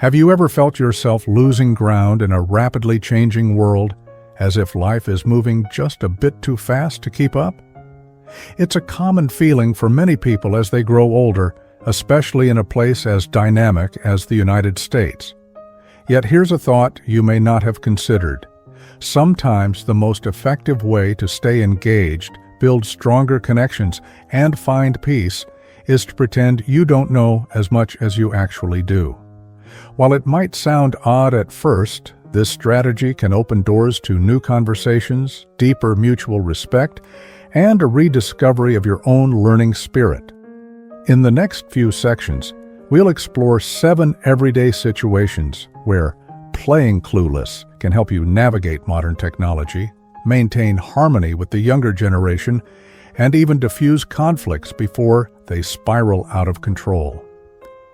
Have you ever felt yourself losing ground in a rapidly changing world, as if life is moving just a bit too fast to keep up? It's a common feeling for many people as they grow older, especially in a place as dynamic as the United States. Yet here's a thought you may not have considered. Sometimes the most effective way to stay engaged, build stronger connections, and find peace is to pretend you don't know as much as you actually do. While it might sound odd at first, this strategy can open doors to new conversations, deeper mutual respect, and a rediscovery of your own learning spirit. In the next few sections, we'll explore 7 everyday situations where playing clueless can help you navigate modern technology, maintain harmony with the younger generation, and even diffuse conflicts before they spiral out of control.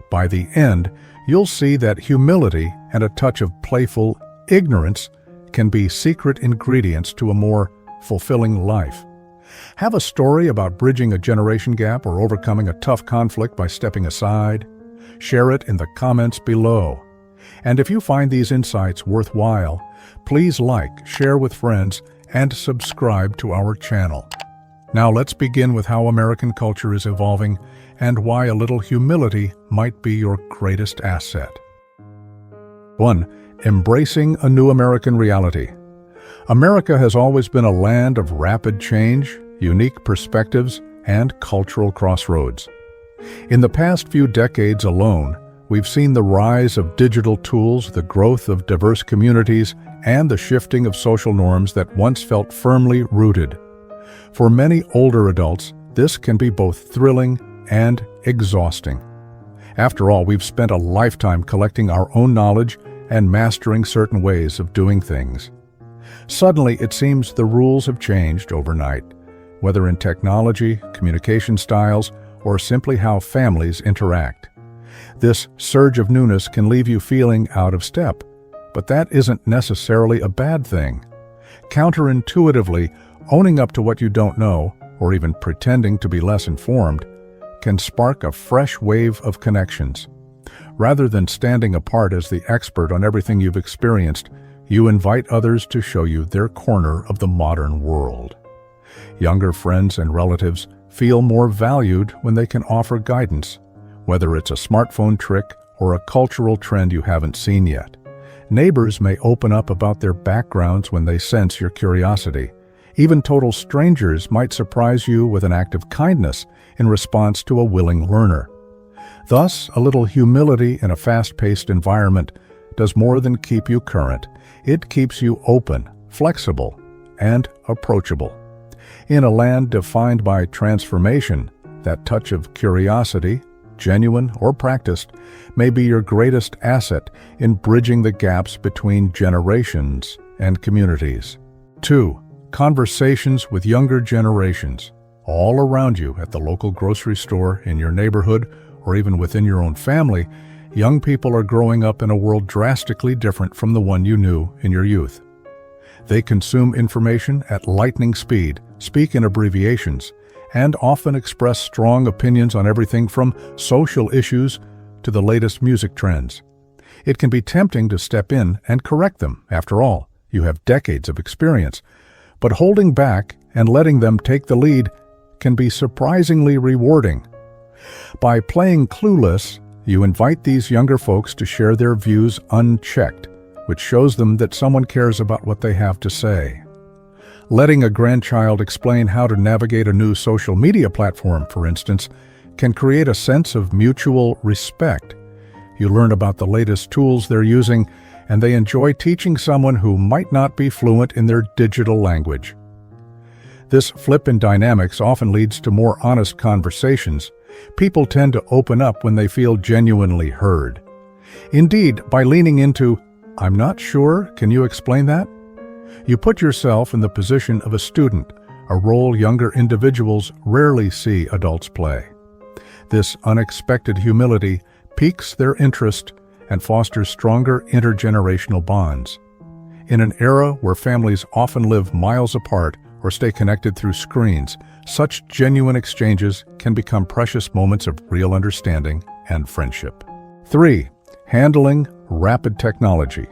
By the end, you'll see that humility and a touch of playful ignorance can be secret ingredients to a more fulfilling life. Have a story about bridging a generation gap or overcoming a tough conflict by stepping aside? Share it in the comments below. And if you find these insights worthwhile, please like, share with friends, and subscribe to our channel. Now let's begin with how American culture is evolving and why a little humility might be your greatest asset. 1. Embracing a new American reality. America has always been a land of rapid change, unique perspectives, and cultural crossroads. In the past few decades alone, we've seen the rise of digital tools, the growth of diverse communities, and the shifting of social norms that once felt firmly rooted. For many older adults, this can be both thrilling and exhausting. After all, we've spent a lifetime collecting our own knowledge and mastering certain ways of doing things. Suddenly, it seems the rules have changed overnight, whether in technology, communication styles, or simply how families interact. This surge of newness can leave you feeling out of step, but that isn't necessarily a bad thing. Counterintuitively, owning up to what you don't know, or even pretending to be less informed, can spark a fresh wave of connections. Rather than standing apart as the expert on everything you've experienced, you invite others to show you their corner of the modern world. Younger friends and relatives feel more valued when they can offer guidance, whether it's a smartphone trick or a cultural trend you haven't seen yet. Neighbors may open up about their backgrounds when they sense your curiosity. Even total strangers might surprise you with an act of kindness in response to a willing learner. Thus, a little humility in a fast-paced environment does more than keep you current. It keeps you open, flexible, and approachable. In a land defined by transformation, that touch of curiosity, genuine or practiced, may be your greatest asset in bridging the gaps between generations and communities. 2. Conversations with younger generations. All around you, at the local grocery store, in your neighborhood, or even within your own family, young people are growing up in a world drastically different from the one you knew in your youth. They consume information at lightning speed, speak in abbreviations, and often express strong opinions on everything from social issues to the latest music trends. It can be tempting to step in and correct them. After all, you have decades of experience. But holding back and letting them take the lead can be surprisingly rewarding. By playing clueless, you invite these younger folks to share their views unchecked, which shows them that someone cares about what they have to say. Letting a grandchild explain how to navigate a new social media platform, for instance, can create a sense of mutual respect. You learn about the latest tools they're using, and they enjoy teaching someone who might not be fluent in their digital language. This flip in dynamics often leads to more honest conversations. People tend to open up when they feel genuinely heard. Indeed, by leaning into, "I'm not sure, can you explain that?" you put yourself in the position of a student, a role younger individuals rarely see adults play. This unexpected humility piques their interest and fosters stronger intergenerational bonds. In an era where families often live miles apart or stay connected through screens, such genuine exchanges can become precious moments of real understanding and friendship. 3. Handling Rapid technology.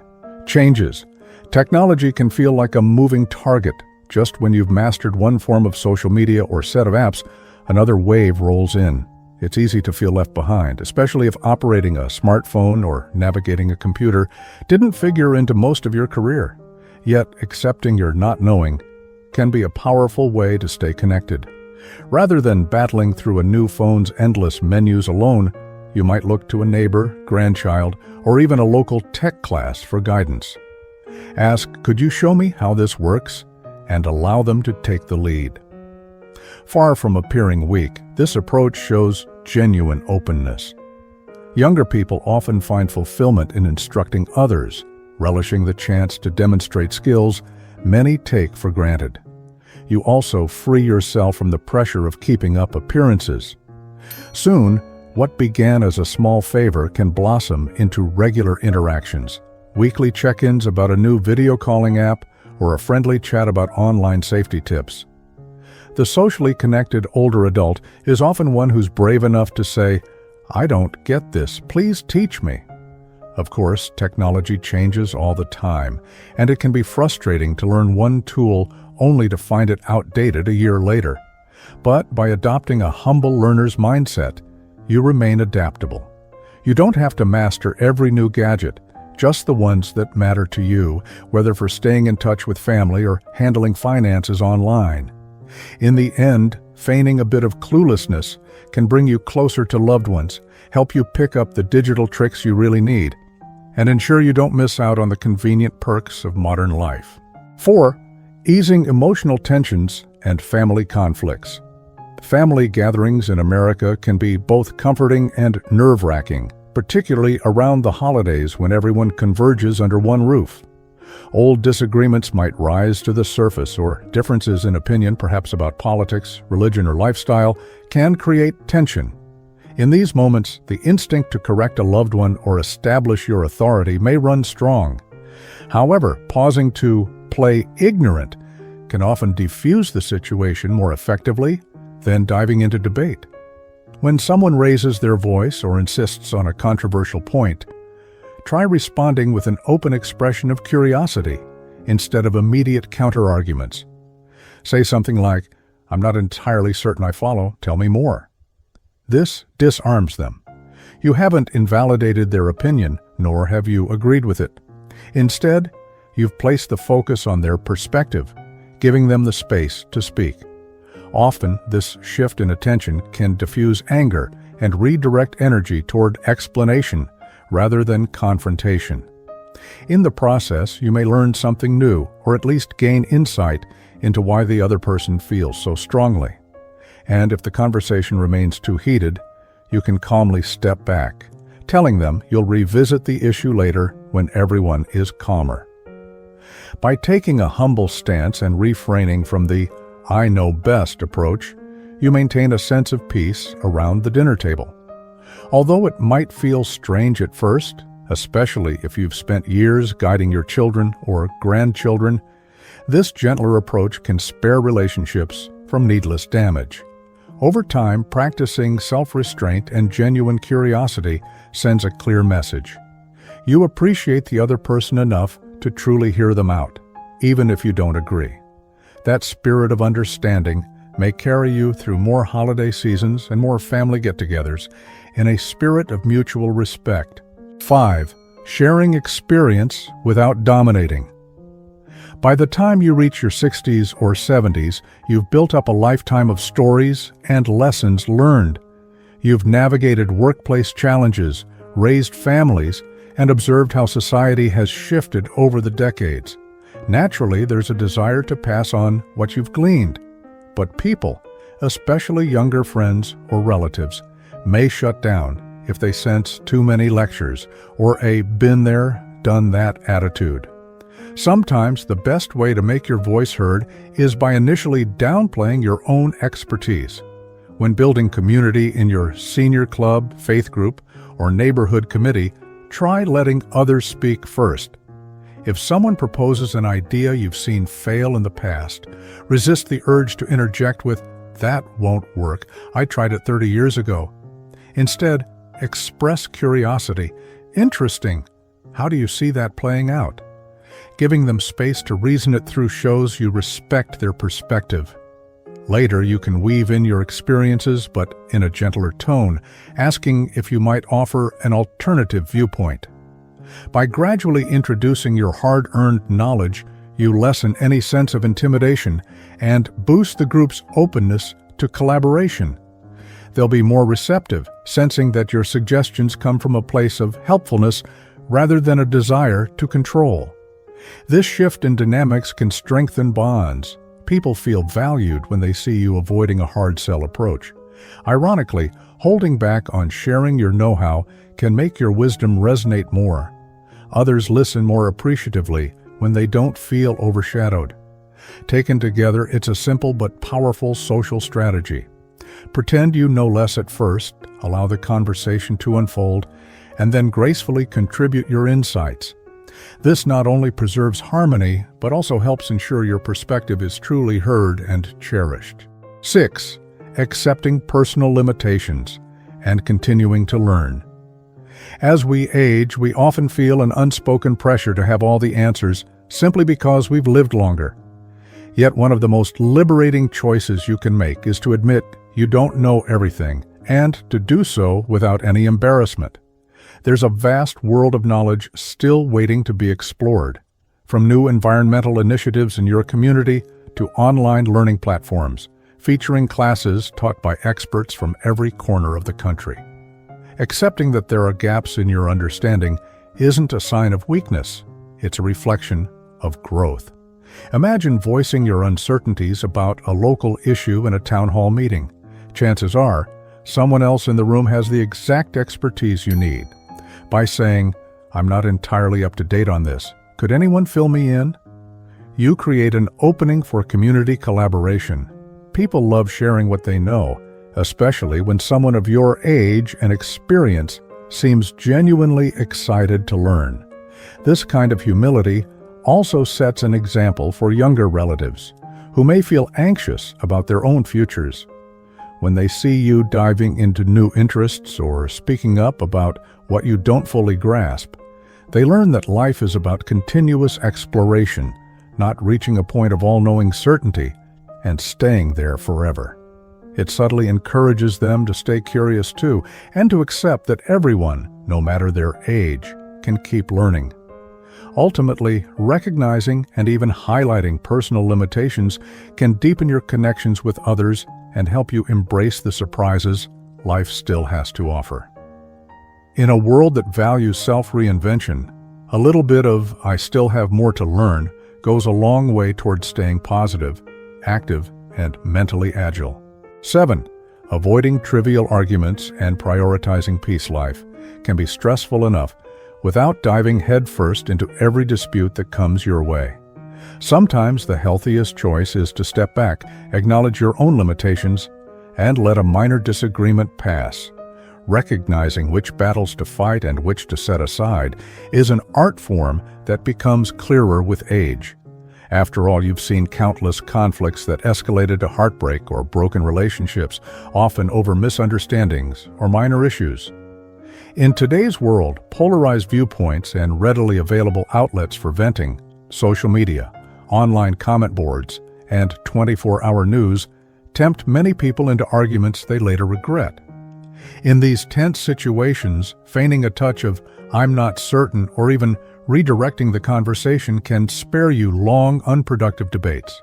Changes. Technology can feel like a moving target. Just when you've mastered one form of social media or set of apps, another wave rolls in. It's easy to feel left behind, especially if operating a smartphone or navigating a computer didn't figure into most of your career. Yet, accepting your not knowing can be a powerful way to stay connected. Rather than battling through a new phone's endless menus alone, you might look to a neighbor, grandchild, or even a local tech class for guidance. Ask, "Could you show me how this works?" and allow them to take the lead. Far from appearing weak, this approach shows genuine openness. Younger people often find fulfillment in instructing others, relishing the chance to demonstrate skills many take for granted. You also free yourself from the pressure of keeping up appearances. Soon, what began as a small favor can blossom into regular interactions. Weekly check-ins about a new video calling app or a friendly chat about online safety tips. The socially connected older adult is often one who's brave enough to say, "I don't get this, please teach me." Of course, technology changes all the time, and it can be frustrating to learn one tool only to find it outdated a year later. But by adopting a humble learner's mindset, you remain adaptable. You don't have to master every new gadget, just the ones that matter to you, whether for staying in touch with family or handling finances online. In the end, feigning a bit of cluelessness can bring you closer to loved ones, help you pick up the digital tricks you really need, and ensure you don't miss out on the convenient perks of modern life. 4. Easing emotional tensions and family conflicts. Family gatherings in America can be both comforting and nerve-wracking, particularly around the holidays when everyone converges under one roof. Old disagreements might rise to the surface, or differences in opinion, perhaps about politics, religion, or lifestyle, can create tension. In these moments, the instinct to correct a loved one or establish your authority may run strong. However, pausing to play ignorant can often defuse the situation more effectively than diving into debate. When someone raises their voice or insists on a controversial point, try responding with an open expression of curiosity instead of immediate counter-arguments. Say something like, "I'm not entirely certain I follow, tell me more." This disarms them. You haven't invalidated their opinion, nor have you agreed with it. Instead, you've placed the focus on their perspective, giving them the space to speak. Often, this shift in attention can diffuse anger and redirect energy toward explanation rather than confrontation. In the process, you may learn something new, or at least gain insight into why the other person feels so strongly. And if the conversation remains too heated, you can calmly step back, telling them you'll revisit the issue later when everyone is calmer. By taking a humble stance and refraining from the "I know best" approach, you maintain a sense of peace around the dinner table. Although it might feel strange at first, especially if you've spent years guiding your children or grandchildren, this gentler approach can spare relationships from needless damage. Over time, practicing self-restraint and genuine curiosity sends a clear message. You appreciate the other person enough to truly hear them out, even if you don't agree. That spirit of understanding may carry you through more holiday seasons and more family get-togethers in a spirit of mutual respect. 5. Sharing experience without dominating. By the time you reach your 60s or 70s, you've built up a lifetime of stories and lessons learned. You've navigated workplace challenges, raised families, and observed how society has shifted over the decades. Naturally, there's a desire to pass on what you've gleaned. But people, especially younger friends or relatives, may shut down if they sense too many lectures or a "been there, done that" attitude. Sometimes the best way to make your voice heard is by initially downplaying your own expertise. When building community in your senior club, faith group, or neighborhood committee, try letting others speak first. If someone proposes an idea you've seen fail in the past, resist the urge to interject with, "That won't work, I tried it 30 years ago." Instead, express curiosity. "Interesting. How do you see that playing out? Giving them space to reason it through shows you respect their perspective. Later, you can weave in your experiences, but in a gentler tone, asking if you might offer an alternative viewpoint. By gradually introducing your hard-earned knowledge, you lessen any sense of intimidation and boost the group's openness to collaboration. They'll be more receptive, sensing that your suggestions come from a place of helpfulness rather than a desire to control. This shift in dynamics can strengthen bonds. People feel valued when they see you avoiding a hard-sell approach. Ironically, holding back on sharing your know-how can make your wisdom resonate more. Others listen more appreciatively when they don't feel overshadowed. Taken together, it's a simple but powerful social strategy. Pretend you know less at first, allow the conversation to unfold, and then gracefully contribute your insights. This not only preserves harmony, but also helps ensure your perspective is truly heard and cherished. 6. Accepting personal limitations and continuing to learn. As we age, we often feel an unspoken pressure to have all the answers simply because we've lived longer. Yet one of the most liberating choices you can make is to admit you don't know everything, and to do so without any embarrassment. There's a vast world of knowledge still waiting to be explored, from new environmental initiatives in your community to online learning platforms, featuring classes taught by experts from every corner of the country. Accepting that there are gaps in your understanding isn't a sign of weakness, it's a reflection of growth. Imagine voicing your uncertainties about a local issue in a town hall meeting. Chances are, someone else in the room has the exact expertise you need. By saying, "I'm not entirely up to date on this. Could anyone fill me in?" You create an opening for community collaboration. People love sharing what they know, especially when someone of your age and experience seems genuinely excited to learn. This kind of humility also sets an example for younger relatives who may feel anxious about their own futures. When they see you diving into new interests or speaking up about what you don't fully grasp, they learn that life is about continuous exploration, not reaching a point of all-knowing certainty and staying there forever. It subtly encourages them to stay curious too, and to accept that everyone, no matter their age, can keep learning. Ultimately, recognizing and even highlighting personal limitations can deepen your connections with others and help you embrace the surprises life still has to offer. In a world that values self-reinvention, a little bit of "I still have more to learn" goes a long way towards staying positive, active, and mentally agile. 7. Avoiding trivial arguments and prioritizing peace. Life can be stressful enough without diving headfirst into every dispute that comes your way. Sometimes the healthiest choice is to step back, acknowledge your own limitations, and let a minor disagreement pass. Recognizing which battles to fight and which to set aside is an art form that becomes clearer with age. After all, you've seen countless conflicts that escalated to heartbreak or broken relationships, often over misunderstandings or minor issues. In today's world, polarized viewpoints and readily available outlets for venting, social media, online comment boards, and 24-hour news tempt many people into arguments they later regret. In these tense situations, feigning a touch of "I'm not certain" or even redirecting the conversation can spare you long, unproductive debates.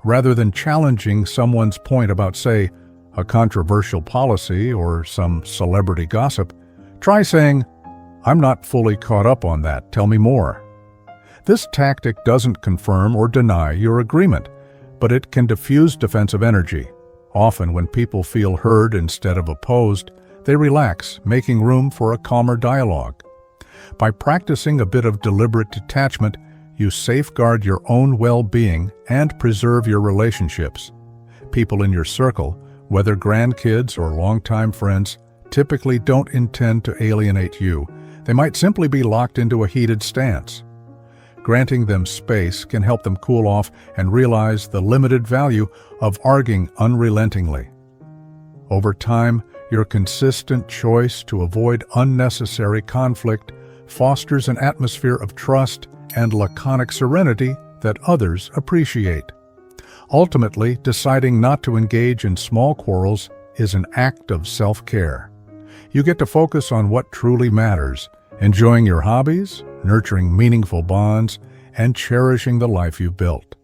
Rather than challenging someone's point about, say, a controversial policy or some celebrity gossip, try saying, "I'm not fully caught up on that, tell me more." This tactic doesn't confirm or deny your agreement, but it can diffuse defensive energy. Often when people feel heard instead of opposed, they relax, making room for a calmer dialogue. By practicing a bit of deliberate detachment, you safeguard your own well-being and preserve your relationships. People in your circle, whether grandkids or longtime friends, typically don't intend to alienate you. They might simply be locked into a heated stance. Granting them space can help them cool off and realize the limited value of arguing unrelentingly. Over time, your consistent choice to avoid unnecessary conflict fosters an atmosphere of trust and laconic serenity that others appreciate. Ultimately, deciding not to engage in small quarrels is an act of self-care. You get to focus on what truly matters, enjoying your hobbies, nurturing meaningful bonds, and cherishing the life you've built.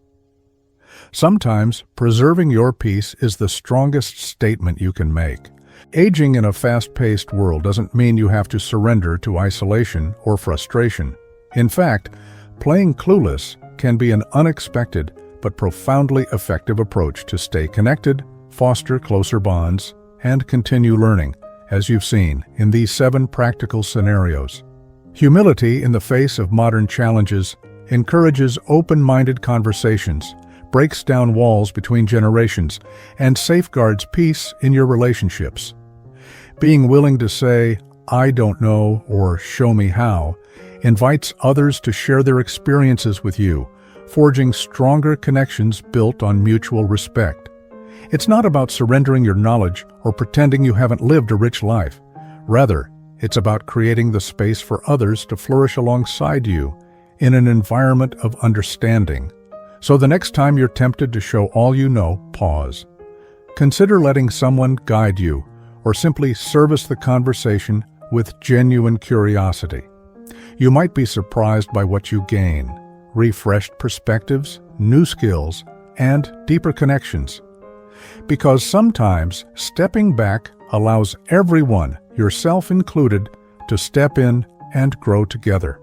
Sometimes, preserving your peace is the strongest statement you can make. Aging in a fast-paced world doesn't mean you have to surrender to isolation or frustration. In fact, playing clueless can be an unexpected but profoundly effective approach to stay connected, foster closer bonds, and continue learning, as you've seen in these 7 practical scenarios. Humility in the face of modern challenges encourages open-minded conversations, breaks down walls between generations, and safeguards peace in your relationships. Being willing to say, "I don't know," or "show me how," invites others to share their experiences with you, forging stronger connections built on mutual respect. It's not about surrendering your knowledge or pretending you haven't lived a rich life. Rather, it's about creating the space for others to flourish alongside you in an environment of understanding. So the next time you're tempted to show all you know, pause. Consider letting someone guide you, or simply service the conversation with genuine curiosity. You might be surprised by what you gain: refreshed perspectives, new skills, and deeper connections. Because sometimes stepping back allows everyone, yourself included, to step in and grow together.